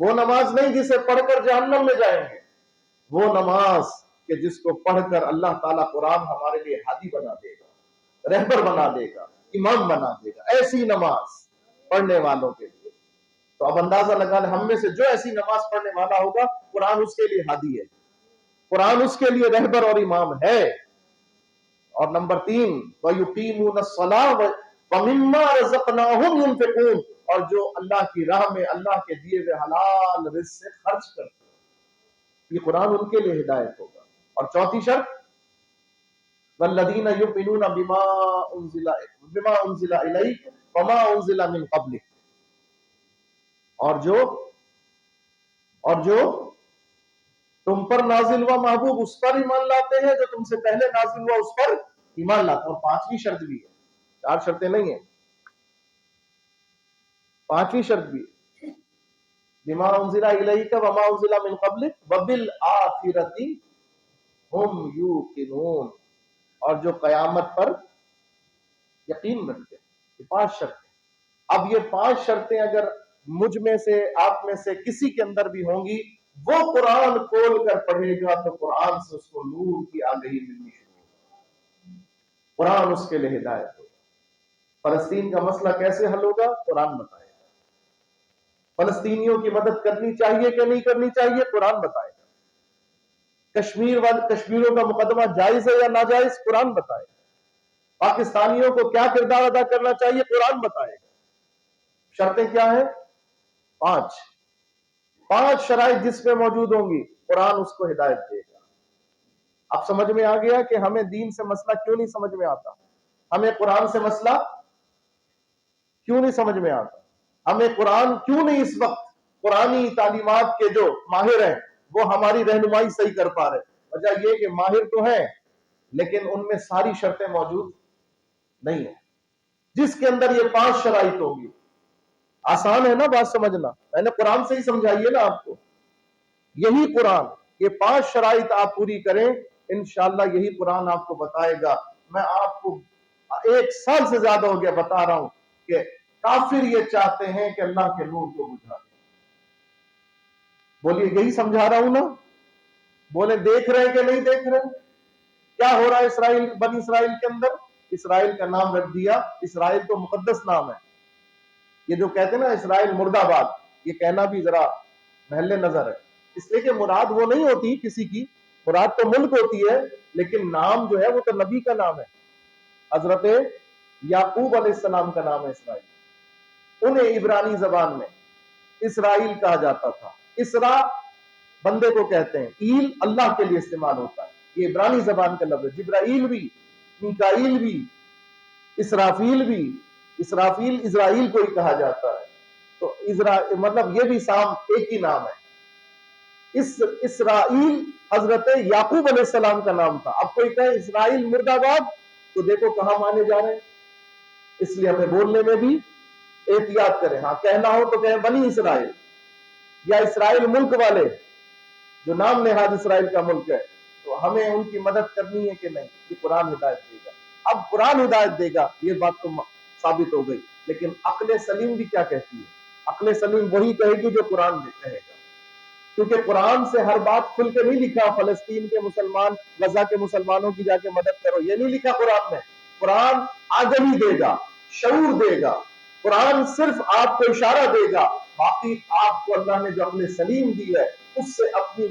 وہ نماز نہیں جسے پڑھ کر جہنم میں جائیں گے، وہ نماز کہ جس کو پڑھ کر اللہ تعالیٰ قرآن ہمارے لیے ہادی بنا دے گا، رہبر بنا دے گا، امام بنا دے گا. ایسی نماز پڑھنے والوں کے لیے. تو اب اندازہ لگا لیں، ہم میں سے جو ایسی نماز پڑھنے والا ہوگا قرآن اس کے لیے ہادی ہے، قرآن اس کے لیے رہبر اور امام ہے. اور نمبر 3، وَيُقِيمُونَ الصَّلَاةَ وَمِمَّا رَزَقْنَاهُمْ يُنْفِقُونَ، اور جو اللہ کی راہ میں اللہ کے دیے ہوئے حلال رزق سے خرچ کرتے ہیں، یہ قرآن ان کے لیے ہدایت ہوگا. اور چوتھی شرط، وَالَّذِينَ يُؤْمِنُونَ بِمَا أُنزِلَ إِلَيْكَ وَمَا أُنزِلَ مِن قَبْلِكَ، اور جو تم پر نازل ہوا محبوب اس پر ایمان لاتے ہیں، جو تم سے پہلے نازل ہوا اس پر ایمان لاتے ہیں. اور 5ویں شرط بھی ہے، 4 شرطیں نہیں ہیں، 5ویں شرط بھی ہے، بما انزل الیک وما انزل من قبلک وبالآخرۃ ہم یوقنون، اور جو قیامت پر یقین رکھتے ہیں. یہ 5 شرطیں. اب یہ 5 شرطیں اگر مجھ میں سے، آپ میں سے کسی کے اندر بھی ہوں گی، وہ قرآن کھول کر پڑھے گا تو قرآن سے اس کو نور کی آگہی ملنی شروع ہوگی، قرآن اس کے لیے ہدایت ہوگا۔ فلسطین کا مسئلہ کیسے حل ہوگا؟ قرآن بتائے گا۔ فلسطینیوں کی مدد کرنی چاہیے کہ نہیں کرنی چاہیے؟ قرآن بتائے گا۔ کشمیروں کا مقدمہ جائز ہے یا ناجائز؟ قرآن بتائے گا۔ پاکستانیوں کو کیا کردار ادا کرنا چاہیے؟ قرآن بتائے گا۔ شرطیں کیا ہیں؟ 5 شرائط جس میں موجود ہوں گی، قرآن اس کو ہدایت دے گا۔ اب سمجھ میں آ گیا کہ ہمیں دین سے مسئلہ کیوں نہیں سمجھ میں آتا، ہمیں قرآن سے مسئلہ کیوں نہیں سمجھ میں آتا، ہمیں قرآن کیوں نہیں اس وقت قرآنی تعلیمات کے جو ماہر ہیں وہ ہماری رہنمائی صحیح کر پا رہے؟ وجہ یہ کہ ماہر تو ہیں لیکن ان میں ساری شرطیں موجود نہیں ہیں، جس کے اندر یہ 5 شرائط ہوں گی۔ آسان ہے نا بات سمجھنا، میں نے قرآن سے ہی سمجھائیے نا آپ کو، یہی قرآن، یہ 5 شرائط آپ پوری کریں، انشاءاللہ یہی قرآن آپ کو بتائے گا۔ میں آپ کو 1 سال سے زیادہ ہو گیا بتا رہا ہوں کہ کافر یہ چاہتے ہیں کہ اللہ کے نور کو بجھا دیں۔ بولیے یہی سمجھا رہا ہوں نا؟ بولے دیکھ رہے کہ نہیں دیکھ رہے؟ کیا ہو رہا ہے بنی اسرائیل کے اندر؟ اسرائیل کا نام رکھ دیا، اسرائیل تو مقدس نام ہے۔ یہ جو کہتے ہیں نا اسرائیل مرد آباد، یہ کہنا بھی ذرا محل نظر ہے، اس لیے کہ مراد وہ نہیں ہوتی کسی کی، مراد تو ملک ہوتی ہے، لیکن نام جو ہے وہ تو نبی کا نام ہے۔ حضرت یعقوب علیہ السلام کا نام ہے اسرائیل، انہیں عبرانی زبان میں اسرائیل کہا جاتا تھا۔ اسرا بندے کو کہتے ہیں، ایل اللہ کے لیے استعمال ہوتا ہے، یہ عبرانی زبان کا لفظ ہے۔ جبرائیل بھی، میکائیل بھی، اسرافیل بھی، اسرافیل اسرائیل کو ہی کہا جاتا ہے، تو مطلب یہ بھی سام ایک ہی نام ہے۔ اسرائیل حضرت یعقوب علیہ السلام کا نام تھا۔ اب کوئی کہے اسرائیل مرد آباد تو دیکھو کہاں مانے جا رہے ہیں، اس لیے ہمیں بولنے میں بھی احتیاط کریں۔ ہاں کہنا ہو تو کہیں بنی اسرائیل یا اسرائیل ملک والے، جو نام نہاد اسرائیل کا ملک ہے، تو ہمیں ان کی مدد کرنی ہے کہ نہیں؟ یہ قرآن ہدایت دے گا۔ اب قرآن ہدایت دے گا، یہ بات تو ثابت ہو گئی، لیکن عقل سلیم بھی کیا کہتی ہے؟ عقل سلیم وہی کہے گی جو قرآن کہے گا، کیونکہ قرآن سے ہر بات کھل کے نہیں لکھا فلسطین کے مسلمان، غزہ کے مسلمانوں کی جا کے مدد کرو، یہ نہیں لکھا قرآن میں۔ قرآن آگہی دے گا، شعور دے گا، قرآن صرف آپ کو اشارہ دے گا، باقی آپ کو اللہ نے جو عقل سلیم دی ہے اس سے اپنی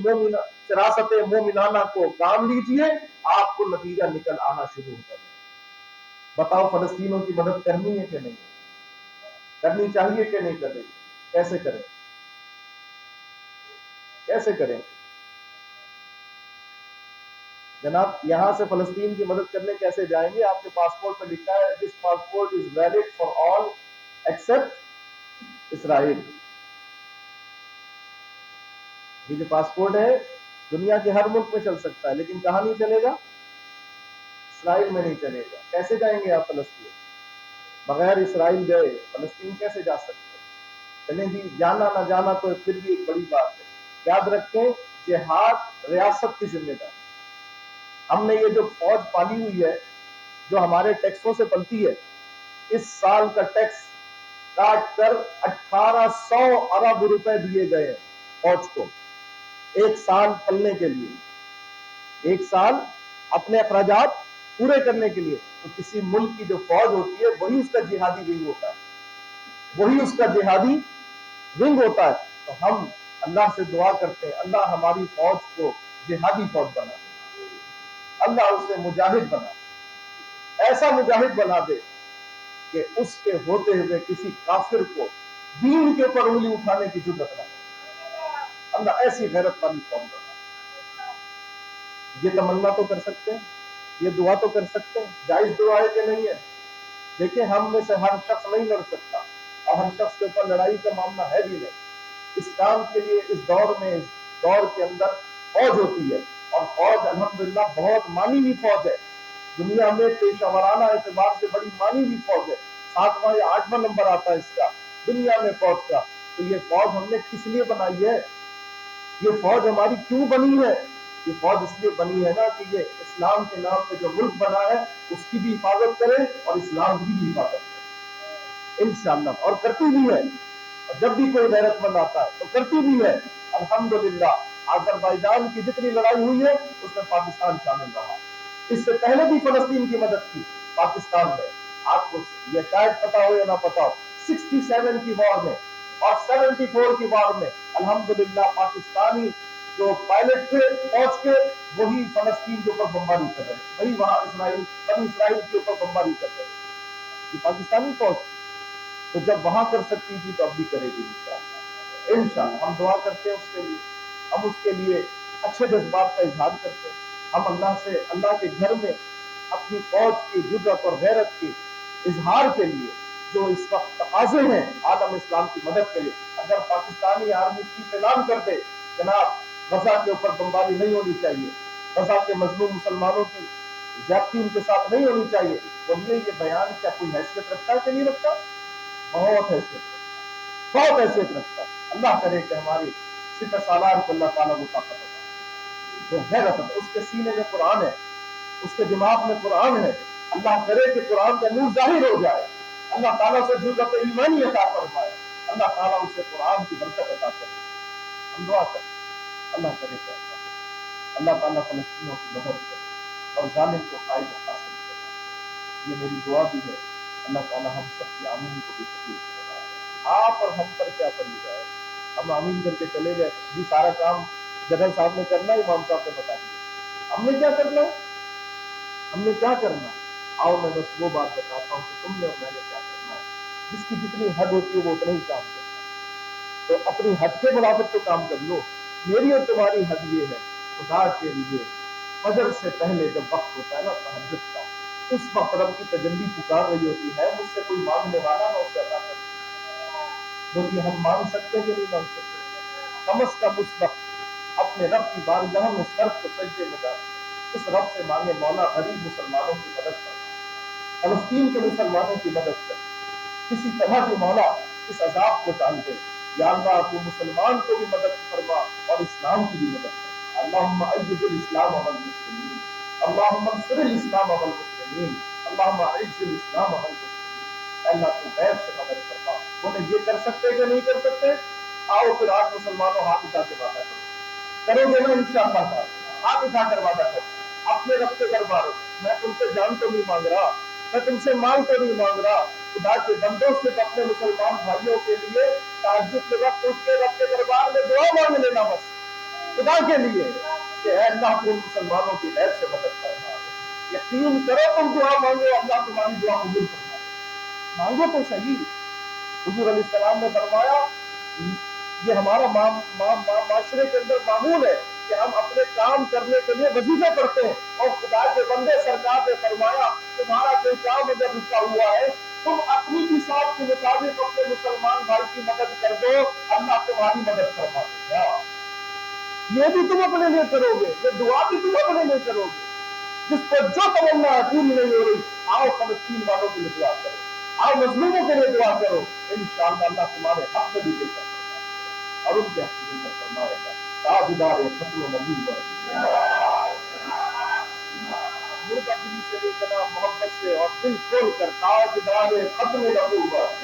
فراست مومنانہ کو کام لیجئے، آپ کو نتیجہ نکل آنا شروع ہو جائے۔ بتاؤ فلسطینوں کی مدد کرنی ہے کہ نہیں کرنی چاہیے کہ نہیں کریں؟ کیسے کریں؟ کیسے کریں جناب؟ یہاں سے فلسطین کی مدد کرنے کیسے جائیں گے؟ آپ کے پاسپورٹ پہ لکھا ہے this passport is valid for all except Israel. یہ جو پاسپورٹ ہے دنیا کے ہر ملک میں چل سکتا ہے، لیکن کہاں نہیں چلے گا؟ اسرائیل میں نہیں چلے گا۔ کیسے جائیں گے آپ فلسطین؟ بغیر اسرائیل گئے فلسطین کیسے جا سکتے؟ چلیں جی، جانا نہ جانا تو پھر بھی ایک بڑی بات ہے، یاد رکھیں جہاد ریاست کی ذمہ داری۔ ہم نے یہ جو فوج پالی ہوئی ہے جو ہمارے ٹیکسوں سے پلتی ہے، اس سال کا ٹیکس کاٹ کر 1800 ارب روپے دیے گئے ہیں فوج کو، ایک سال پلنے کے لیے، ایک سال اپنے اخراجات پورے کرنے کے لیے۔ تو کسی ملک کی جو فوج ہوتی ہے وہی اس کا جہادی ونگ ہوتا ہے، وہی اس کا جہادی ونگ ہوتا ہے۔ تو ہم اللہ سے دعا کرتے ہیں اللہ ہماری فوج کو جہادی فوج بنا دے، اللہ اسے مجاہد بنا دے، ایسا مجاہد بنا دے کہ اس کے ہوتے ہوئے کسی کافر کو دین کے اوپر انگلی اٹھانے کی جرأت نہ ہو، اللہ ایسی غیرت والی فوج بنا دے۔ یہ تمنا تو کر سکتے ہیں، یہ دعا تو کر سکتے ہیں، جائز دعا ہے کہ نہیں ہے؟ دیکھیں ہم میں سے ہر شخص نہیں لڑ سکتا، اور ہر شخص کے اوپر لڑائی کا معاملہ ہے بھی نہیں۔ اس کام کے لیے اس دور کے اندر فوج ہوتی ہے، اور فوج الحمدللہ بہت مانی ہوئی فوج ہے، دنیا میں پیشہ ورانہ اعتبار سے بڑی مانی ہوئی فوج ہے، 7واں یا 8واں نمبر آتا ہے اس کا دنیا میں فوج کا۔ تو یہ فوج ہم نے کس لیے بنائی ہے؟ یہ فوج ہماری کیوں بنی ہے؟ یہ فوج اس لیے بنی ہے نا کہ یہ اسلام کے نام پہ جو ملک بنا ہے اس کی بھی حفاظت کرے اور اسلام کی بھی حفاظت کرے انشاءاللہ، اور کرتی بھی ہے۔ اور جب بھی کوئی غیرت مند آتا ہے تو کرتی بھی ہے. الحمدللہ آذربائیجان کی جتنی لڑائی ہوئی ہے اس میں پاکستان شامل رہا. اس سے پہلے بھی فلسطین کی مدد کی پاکستان نے. آپ کو یہ شاید پتا ہو یا نہ پتا ہو, 67 کی وار میں اور 74 کی وار میں الحمدللہ پاکستانی جو پائلٹ تھے فوج کے وہی فلسطین کے اوپر بمباری کر رہے ہیں, وہی وہاں بنی اسرائیل کے اوپر بمباری کر رہے ہیں. یہ پاکستانی فوج تو جب وہاں کر سکتی تھی تو اب بھی کرے گی انشاءاللہ. انشاءاللہ ہم دعا کرتے ہیں اس کے لیے, ہم اس کے لیے اچھے جذبات کا اظہار کرتے ہیں. ہم اللہ سے اللہ کے گھر میں اپنی فوج کی جرأت اور غیرت کے اظہار کے لیے جو اس وقت تقاضے ہیں عالم اسلام کی مدد کے لیے, اگر پاکستانی آرمی چیف اعلان کر دے جناب غزہ کے اوپر بمباری نہیں ہونی چاہیے, غزہ کے مظلوم مسلمانوں کی زیادتی ان کے ساتھ نہیں ہونی چاہیے, بولیے یہ بیان کیا کوئی حیثیت رکھتا ہے کہ نہیں رکھتا؟ بہت حیثیت رکھتا, بہت حیثیت رکھتا. اللہ کرے کہ ہماری سپہ سالار کو اللہ تعالیٰ وہ طاقت عطا فرمائے. جو غیرت ہے اس کے سینے میں قرآن ہے, اس کے دماغ میں قرآن ہے. اللہ کرے کہ قرآن کا نور ظاہر ہو جائے, اللہ تعالیٰ سے جرأت ایمانی عطا فرمائے, اللہ تعالیٰ اسے قرآن کی برکت عطا کرے. ہم دعا کریں اللہ کرے کہ اللہ تعالیٰ فلسطینیوں کی مدد کرے اور ظالم کو قائد حاصل کرے. یہ میری دعا بھی ہے. اللہ تعالیٰ ہم سب کی آمین کو بھی قبول کرے. آپ اور ہم پر کیا پڑی جائے, ہم آمین کر کے چلے گئے جی سارا کام جنرل صاحب نے کرنا ہے, امام صاحب نے بتا دیا. ہم نے کیا کرنا ہے, ہم نے کیا کرنا ہے؟ آؤ میں بس وہ بات بتاتا ہوں کہ تم نے اور میں نے کیا کرنا ہے. جس کی جتنی حد ہوتی ہے وہ اتنا ہی کام کرتا ہے, تو اپنی حد کے مطابق تو کام کر لو. میری اور تمہاری حد یہ ہے, خدا کے لیے فجر سے پہلے جب وقت ہوتا ہے نا تہجد کا, اس وقت رب کی تجلی پکار رہی ہوتی ہے, مجھ سے کوئی مانگنے والا نہ اسے عطا کر. بولیے ہم مانگ سکتے کہ نہیں مانگ سکتے؟ کم از کم اس وقت اپنے رب کی بارگاہ میں سر کو سجدے میں ڈال اس رب سے مانگے, مولا غریب مسلمانوں کی مدد کر, فلسطین کے مسلمانوں کی مدد کر, کسی طرح بھی مولا اس عذاب کو ٹال دے. یا اللہ تو مسلمان کو بھی مدد فرما اور اسلام کی بھی مدد فرما. اللہم اعز الاسلام والمسلمین, اللہم انصر الاسلام والمسلمین, اللہم اعز الاسلام والمسلمین. اللہ تو غیب سے مدد فرما. بولے یہ کر سکتے کہ نہیں کر سکتے؟ آؤ پھر آج مسلمانوں ہاتھ اٹھا کے وعدہ کرو, کرو گے نا انشاءاللہ تعالی؟ ہاتھ اٹھا کر وعدہ کرو اپنے رب کے درباروں. میں تم سے جان تو نہیں مانگ رہا, میں تم سے مال تو نہیں مانگ رہا, خدا کے بندوں سے اپنے مسلمان بھائیوں کے لیے تہجد کے وقت اس کے رب کے دربار میں دعا مانگ لینا بس, خدا کے لیے کہ اے اللہ کو مسلمانوں کی غیر سے مدد کرنا. یقین کرو تم دعا مانگو, اللہ تمہاری دعا قبول کرنا. مانگو تو صحیح. حضور علیہ السلام نے فرمایا یہ ہمارا معاشرے کے اندر معمول ہے کہ ہم اپنے کام کرنے کے لیے وظیفے پڑھتے ہیں, اور خدا کے بندے سرکار نے فرمایا تمہارا کوئی کام اگر رکا ہوا ہے تم اپنی حساب کے مطابق اپنے مسلمان بھائی کی مدد کر دو, اللہ تمہاری مدد فرما دے گا. یہ بھی تم اپنے لیے کرو گے, یہ دعا بھی تم اپنے لیے کرو گے. جس کو جو تمنا ہے پوری نہیں ہو رہی, آؤ فلسطین والوں کے لیے دعا کرو, آؤ مظلوموں کے لیے دعا کرو, انشاءاللہ اللہ تمہارے حق میں بھی دے کر اور ان کے حق میں فرمائے گا. تاجدار ختم نبوت مردہ دلی سے لے کر محبت سے اور دل کھول کر تاجدار ختم نبوت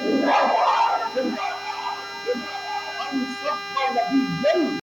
ہم سب نبی